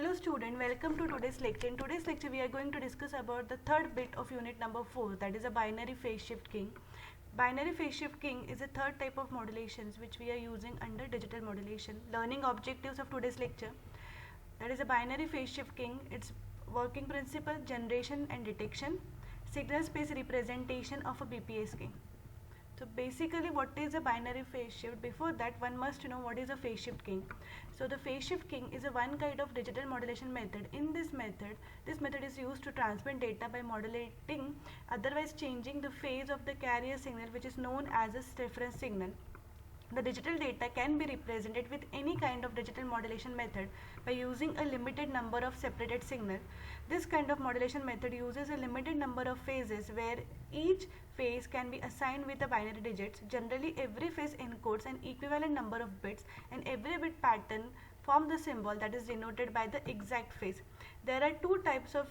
Hello student, welcome to today's lecture. In today's lecture we are going to discuss about the third bit of unit number 4, that is a binary phase shift keying. Binary phase shift keying is a third type of modulations which we are using under digital modulation. Learning objectives of today's lecture, that is a binary phase shift keying. Its working principle: generation and detection, signal space representation of a BPSK. So basically what is a binary phase shift? Before that one must know what is a phase shift keying. So the phase shift keying is a one kind of digital modulation method. In this method is used to transmit data by modulating, otherwise changing the phase of the carrier signal, which is known as a reference signal. The digital data can be represented with any kind of digital modulation method by using a limited number of separated signals. This kind of modulation method uses a limited number of phases where each phase can be assigned with the binary digits. Generally, every phase encodes an equivalent number of bits, and every bit pattern forms the symbol that is denoted by the exact phase. There are two types of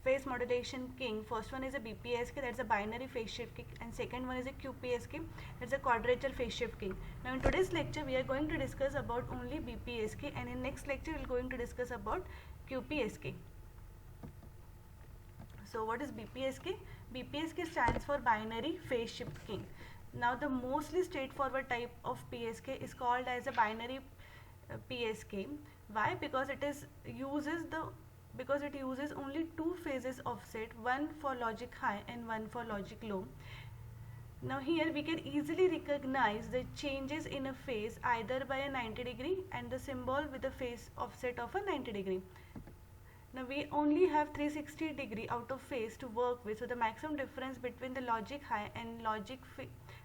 phase modulation keying. First one is a BPSK, that's a binary phase shift keying, and second one is a QPSK, that's a quadrature phase shift keying. Now in today's lecture we are going to discuss about only BPSK, and in next lecture we are going to discuss about QPSK. So what is BPSK? BPSK stands for binary phase shift keying. Now the mostly straightforward type of PSK is called as a binary PSK. Why? Because it uses only two phases offset, one for logic high and one for logic low. Now here we can easily recognize the changes in a phase either by a 90 degree and the symbol with a phase offset of a 90 degree. Now we only have 360 degree out of phase to work with, so the maximum difference between the logic high and logic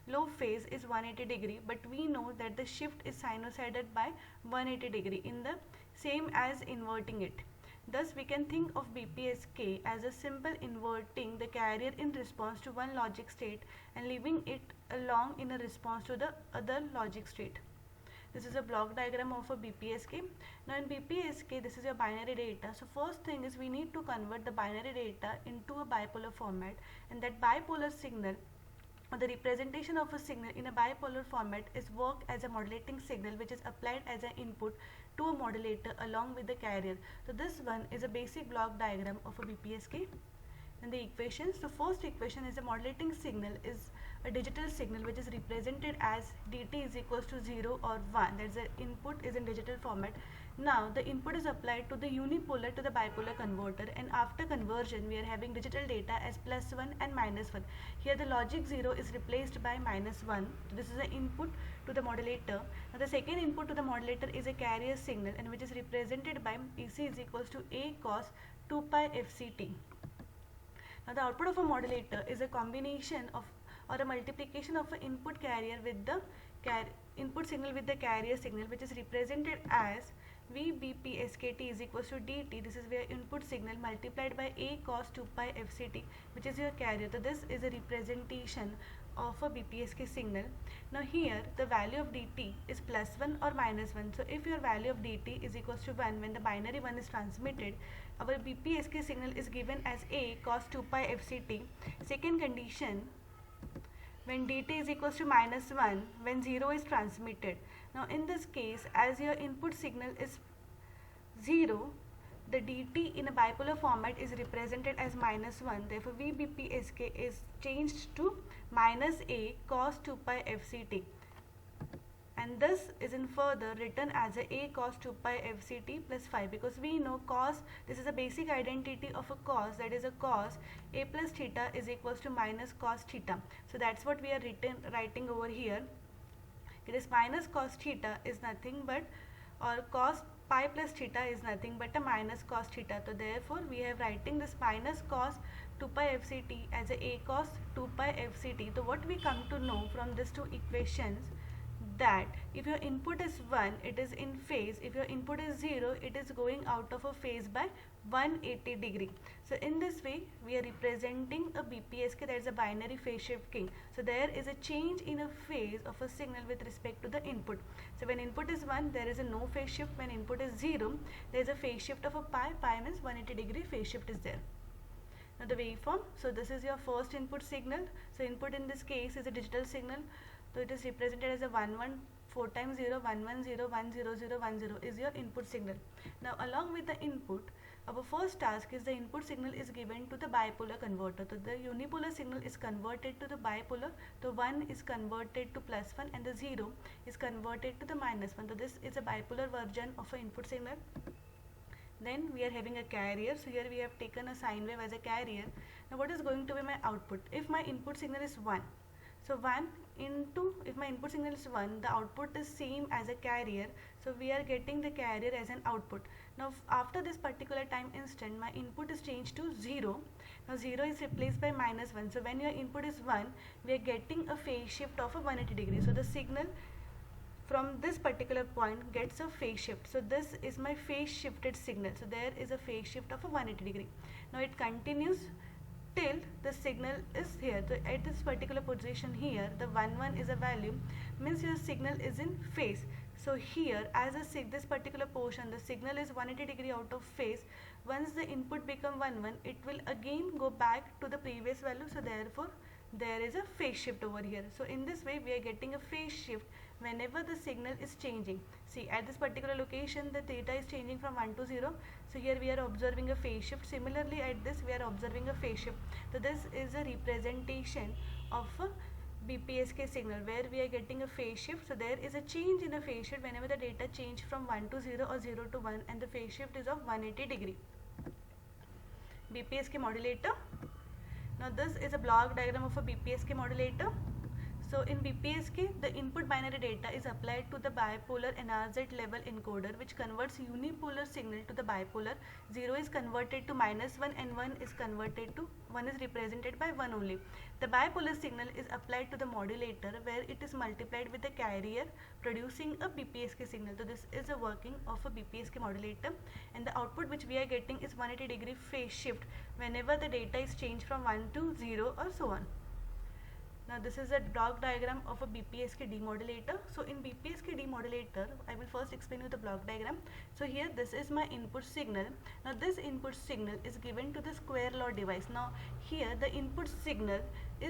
low phase is 180 degree, but we know that the shift is sinusoidal by 180 degree in the same as inverting it. Thus, we can think of BPSK as a simple inverting the carrier in response to one logic state and leaving it along in a response to the other logic state. This is a block diagram of a BPSK. Now in BPSK, this is your binary data. So first thing is we need to convert the binary data into a bipolar format, and that bipolar signal, or the representation of a signal in a bipolar format, is work as a modulating signal which is applied as an input to a modulator along with the carrier. So this one is a basic block diagram of a BPSK. And the equations, the first equation is a modulating signal is a digital signal which is represented as dt is equals to 0 or 1. That's the input is in digital format. Now the input is applied to the unipolar to the bipolar converter, and after conversion we are having digital data as +1 and -1. Here the logic 0 is replaced by -1. So this is the input to the modulator. Now the second input to the modulator is a carrier signal, and which is represented by EC is equals to A cos 2 pi FCT. Now the output of a modulator is a combination of or a multiplication of an input carrier with the input signal with the carrier signal, which is represented as VBPSKT is equals to DT. This is where input signal multiplied by A cos 2 pi FCT, which is your carrier. So this is a representation of a BPSK signal. Now here the value of dt is +1 or -1. So if your value of dt is equals to 1 when the binary 1 is transmitted, our BPSK signal is given as A cos 2 pi FCT. Second condition, when dt is equals to -1 when 0 is transmitted. Now in this case, as your input signal is 0, the dt in a bipolar format is represented as -1. Therefore VBPSK is changed to -A cos 2 pi FCT, and this is in further written as a cos 2 pi FCT plus 5, because we know cos, this is a basic identity of a cos, that is a cos A plus theta is equals to minus cos theta. So that's what we are writing over here. This minus cos theta is nothing but, or cos pi plus theta is nothing but a minus cos theta. So therefore we are writing this minus cos 2 pi FCT as a cos 2 pi FCT. So what we come to know from these two equations, that if your input is 1, it is in phase. If your input is 0, it is going out of a phase by 180 degree. So in this way we are representing a BPSK, that is a binary phase shift keying. So there is a change in a phase of a signal with respect to the input. So when input is 1, there is a no phase shift. When input is 0, there is a phase shift of a pi means 180 degree phase shift is there. Now the waveform, so this is your first input signal. So input in this case is a digital signal. So it is represented as a 114 4 times 0, 1 1 0, 1 0 0 1 0 is your input signal. Now along with the input, our first task is the input signal is given to the bipolar converter. So the unipolar signal is converted to the bipolar. The 1 is converted to +1 and the 0 is converted to the -1. So this is a bipolar version of an input signal. Then we are having a carrier. So here we have taken a sine wave as a carrier. Now what is going to be my output? If my input signal is 1, so 1 into, if my input signal is 1, the output is same as a carrier. So we are getting the carrier as an output. Now after this particular time instant, my input is changed to 0. Now 0 is replaced by -1. So when your input is 1, we are getting a phase shift of a 180 degree. So the signal from this particular point gets a phase shift. So this is my phase shifted signal. So there is a phase shift of a 180 degree. Now it continues till the signal is here. So at this particular position here, the 1 1 is a value, means your signal is in phase. So here as a this particular portion, the signal is 180 degree out of phase. Once the input become 1 1, it will again go back to the previous value. So therefore there is a phase shift over here. So in this way we are getting a phase shift whenever the signal is changing. See, at this particular location the theta is changing from 1 to 0. So here we are observing a phase shift. Similarly at this we are observing a phase shift. So this is a representation of a BPSK signal where we are getting a phase shift. So there is a change in a phase shift whenever the data change from 1 to 0 or 0 to 1, and the phase shift is of 180 degree. BPSK modulator. Now this is a block diagram of a BPSK modulator. So in BPSK, the input binary data is applied to the bipolar NRZ level encoder, which converts unipolar signal to the bipolar. 0 is converted to -1 and 1 is converted to 1 is represented by 1 only. The bipolar signal is applied to the modulator where it is multiplied with the carrier, producing a BPSK signal. So this is a working of a BPSK modulator, and the output which we are getting is 180 degree phase shift whenever the data is changed from 1 to 0 or so on. Now this is a block diagram of a BPSK demodulator. So in BPSK demodulator, I will first explain you the block diagram. So here this is my input signal. Now this input signal is given to the square law device. Now here the input signal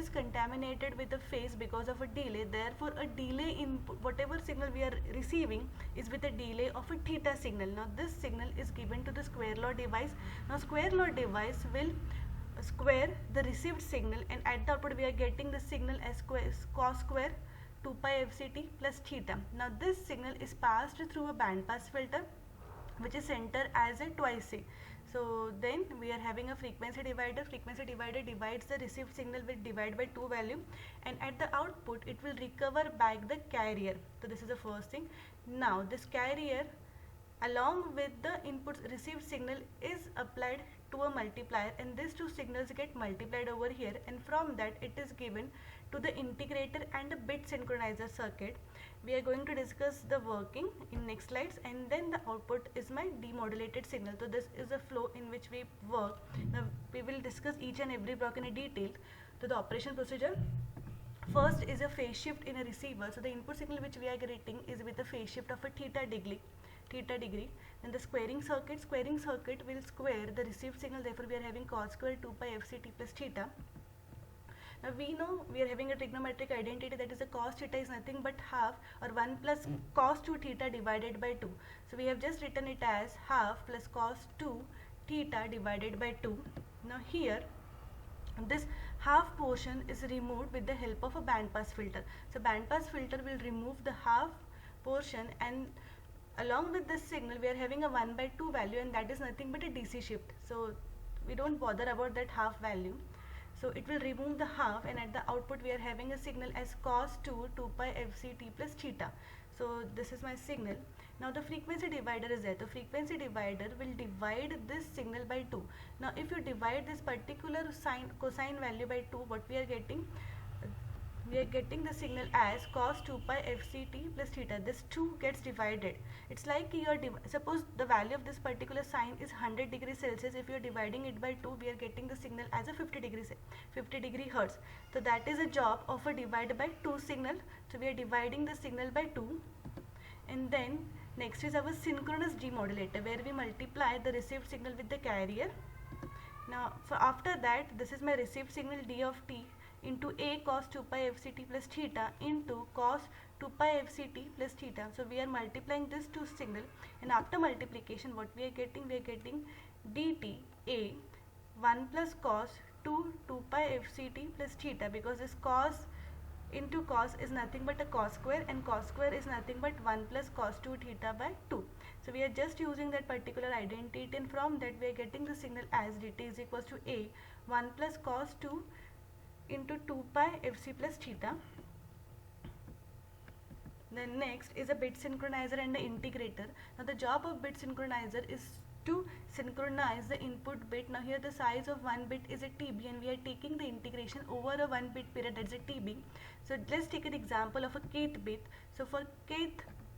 is contaminated with the phase because of a delay. Therefore a delay input, whatever signal we are receiving is with a delay of a theta signal. Now this signal is given to the square law device. Now square law device will square the received signal, and at the output we are getting the signal as cos square 2 pi fct plus theta. Now this signal is passed through a band pass filter which is centered as a twice C. So then we are having a frequency divider. Frequency divider divides the received signal with divide by 2 value, and at the output it will recover back the carrier. So this is the first thing. Now this carrier along with the input received signal is applied to a multiplier, and these two signals get multiplied over here, and from that it is given to the integrator and a bit synchronizer circuit. We are going to discuss the working in next slides, and then the output is my demodulated signal. So this is a flow in which we work. Now we will discuss each and every block in a detail. So the operation procedure. First is a phase shift in a receiver. So the input signal which we are getting is with a phase shift of a theta degree. Then the squaring circuit will square the received signal. Therefore we are having cos square 2 pi fct plus theta. Now we know we are having a trigonometric identity, that is the cos theta is nothing but half or 1 plus cos 2 theta divided by 2. So we have just written it as half plus cos 2 theta divided by 2. Now here this half portion is removed with the help of a band pass filter. So band pass filter will remove the half portion, and along with this signal we are having a 1 by 2 value, and that is nothing but a DC shift. So we don't bother about that half value. So it will remove the half, and at the output we are having a signal as cos 2 pi fct plus theta. So this is my signal. Now the frequency divider is there. The frequency divider will divide this signal by 2. Now if you divide this particular cosine value by 2, what we are getting? We are getting the signal as cos 2 pi fct plus theta. This 2 gets divided. It's like your suppose the value of this particular sine is 100 degrees Celsius. If you are dividing it by 2, we are getting the signal as a 50 degree hertz. So that is a job of a divide by 2 signal. So we are dividing the signal by 2, and then next is our synchronous demodulator, where we multiply the received signal with the carrier. Now after that, this is my received signal d of t into a cos 2 pi fct plus theta into cos 2 pi fct plus theta. So we are multiplying this two signal, and after multiplication what we are getting dt a 1 plus cos 2 pi fct plus theta, because this cos into cos is nothing but a cos square, and cos square is nothing but 1 plus cos 2 theta by 2. So we are just using that particular identity, and from that we are getting the signal as dt is equals to a 1 plus cos 2 into 2 pi fc plus theta. Then next is a bit synchronizer and the integrator. Now the job of bit synchronizer is to synchronize the input bit. Now here the size of one bit is a TB, and we are taking the integration over a 1 bit period, that's a TB. So let's take an example of a kth bit. So for kth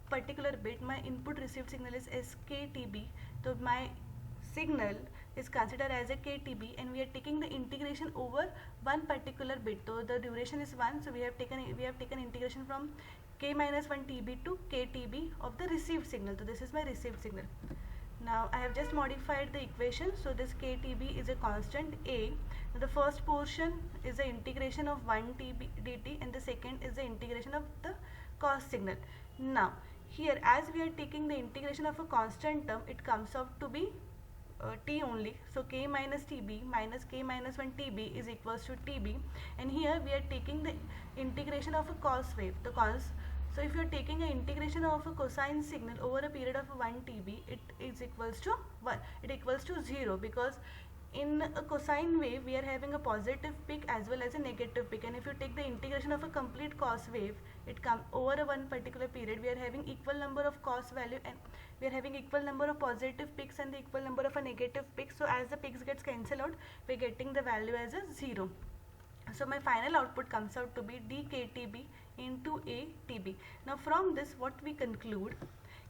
particular bit, my input received signal is SKTB. So my signal is considered as a KTB, and we are taking the integration over one particular bit. So the duration is 1, so we have taken integration from k minus 1 TB to KTB of the received signal. So this is my received signal. Now I have just modified the equation. So this KTB is a constant A. Now the first portion is the integration of 1 TB dt, and the second is the integration of the cos signal. Now here, as we are taking the integration of a constant term, it comes out to be t only. So k minus tb minus k minus 1 tb is equals to tb, and here we are taking the integration of a cos wave, the cos. So if you are taking an integration of a cosine signal over a period of 1 TB, it is equals to 1. It equals to 0, because in a cosine wave we are having a positive peak as well as a negative peak, and if you take the integration of a complete cos wave, it comes over a one particular period. We are having equal number of cos value, and we are having equal number of positive peaks and the equal number of a negative peaks. So as the peaks gets cancelled out, we are getting the value as a 0. So my final output comes out to be dktb into atb. Now from this what we conclude,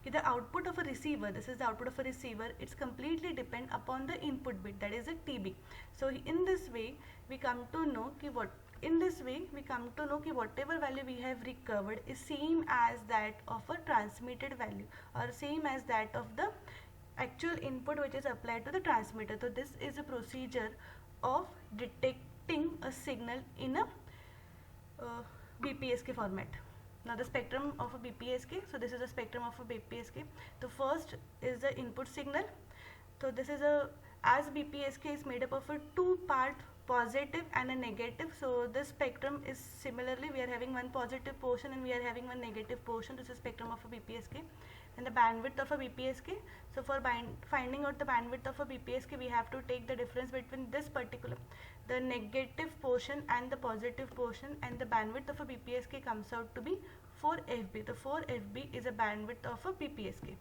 the output of a receiver, this is the output of a receiver, it's completely depend upon the input bit, that is a TB. So in this way we come to know whatever value we have recovered is same as that of a transmitted value, or same as that of the actual input which is applied to the transmitter. So this is a procedure of detecting a signal in a BPSK format. Now the spectrum of a BPSK, so this is the spectrum of a BPSK. The first is the input signal. So this is as BPSK is made up of a two-part positive and a negative. So this spectrum is similarly, we are having one positive portion and we are having one negative portion. This is spectrum of a BPSK. And the bandwidth of a BPSK. So for finding out the bandwidth of a BPSK, we have to take the difference between this particular, the negative portion and the positive portion, and the bandwidth of a BPSK comes out to be 4 FB. The 4 FB is a bandwidth of a BPSK.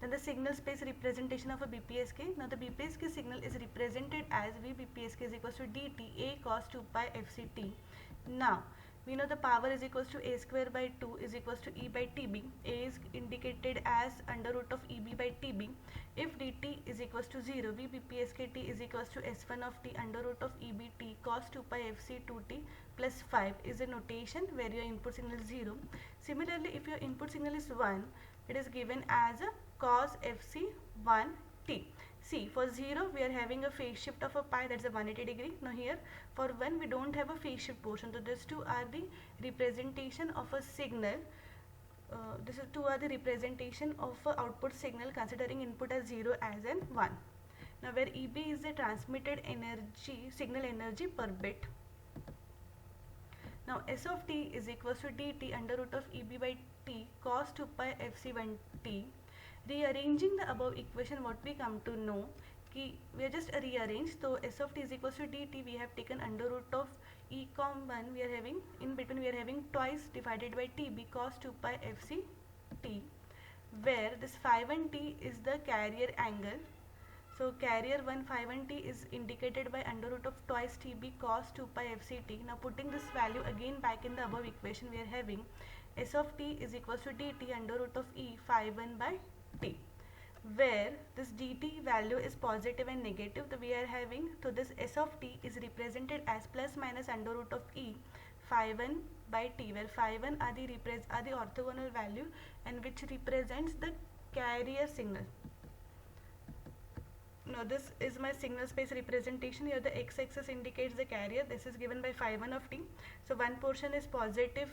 Then the signal space representation of a BPSK. Now the BPSK signal is represented as VBPSK is equals to dt a cos 2 pi fct. Now we know the power is equals to a square by 2 is equals to e by tb. A is indicated as under root of eb by tb. If dt is equals to 0, VBPSKT is equals to s1 of t under root of ebt cos 2 pi fc 2t plus 5 is a notation where your input signal is 0. Similarly, if your input signal is 1, it is given as a cos fc 1t. See, for 0 we are having a phase shift of a pi, that's a 180 degree. Now here for 1 we don't have a phase shift portion. So these two are the representation of a signal. This is two are the representation of a output signal considering input as 0 as in 1. Now where EB is the transmitted energy, signal energy per bit. Now S of t is equals to dt under root of EB by t cos 2 pi fc1t. Rearranging the above equation, what we come to know, we are just rearranged. So S of t is equals to dt, we have taken under root of e com 1, we are having in between, we are having twice divided by tb cos 2 pi fc t, where this phi 1t is the carrier angle. So carrier 1 phi 1t is indicated by under root of twice tb cos 2 pi fc t. Now putting this value again back in the above equation, we are having S of t is equals to dt under root of e phi 1 by t, where this dt value is positive and negative. So we are having, so this S of t is represented as plus minus under root of e phi 1 by t, where phi 1 are the orthogonal value and which represents the carrier signal. Now this is my signal space representation. Here the x-axis indicates the carrier. This is given by phi 1 of t. So one portion is positive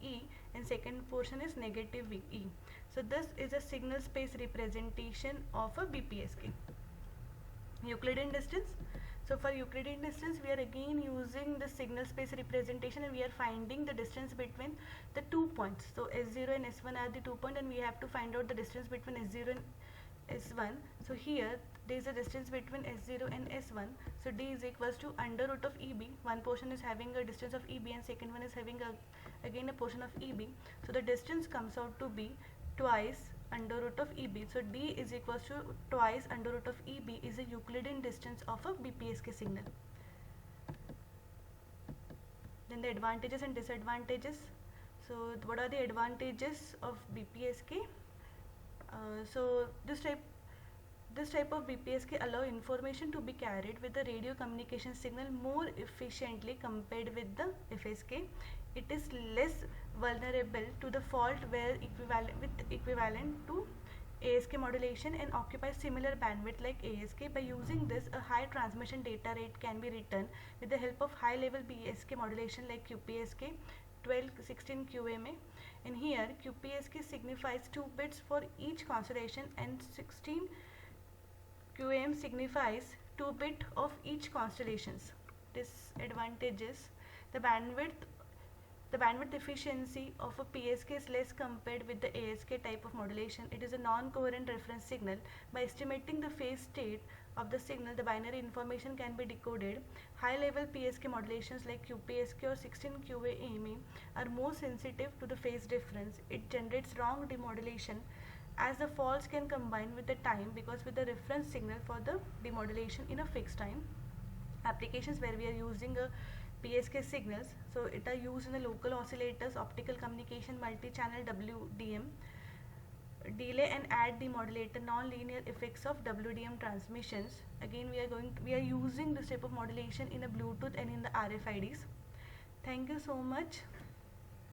E and second portion is negative E. So this is a signal space representation of a BPSK. Euclidean distance. So for Euclidean distance, we are again using the signal space representation, and we are finding the distance between the 2 points. So S0 and S1 are the 2 points, and we have to find out the distance between S0 and S1. So here there is a distance between S0 and S1. So D is equals to under root of EB. One portion is having a distance of EB and second one is having again a portion of EB. So the distance comes out to be twice under root of EB. So D is equals to twice under root of EB is a Euclidean distance of a BPSK signal. Then the advantages and disadvantages. So what are the advantages of BPSK? So this type of BPSK allow information to be carried with the radio communication signal more efficiently compared with the FSK. It is less vulnerable to the fault where equivalent to ASK modulation and occupies similar bandwidth like ASK. By using this, a high transmission data rate can be written with the help of high level BSK modulation like QPSK 1216 QMA, and here QPSK signifies 2 bits for each constellation and 16 QM signifies 2 bit of each constellations. Disadvantages: the bandwidth efficiency of a PSK is less compared with the ASK type of modulation. It is a non-coherent reference signal. By estimating the phase state of the signal, the binary information can be decoded. High-level PSK modulations like QPSK or 16QA AME are more sensitive to the phase difference. It generates wrong demodulation as the faults can combine with the time because with the reference signal for the demodulation in a fixed time. Applications where we are using a PSK signals, so it are used in the local oscillators, optical communication, multi-channel WDM, delay and add demodulator, non-linear effects of WDM transmissions. Again we are using this type of modulation in a Bluetooth and in the RFIDs. Thank you so much.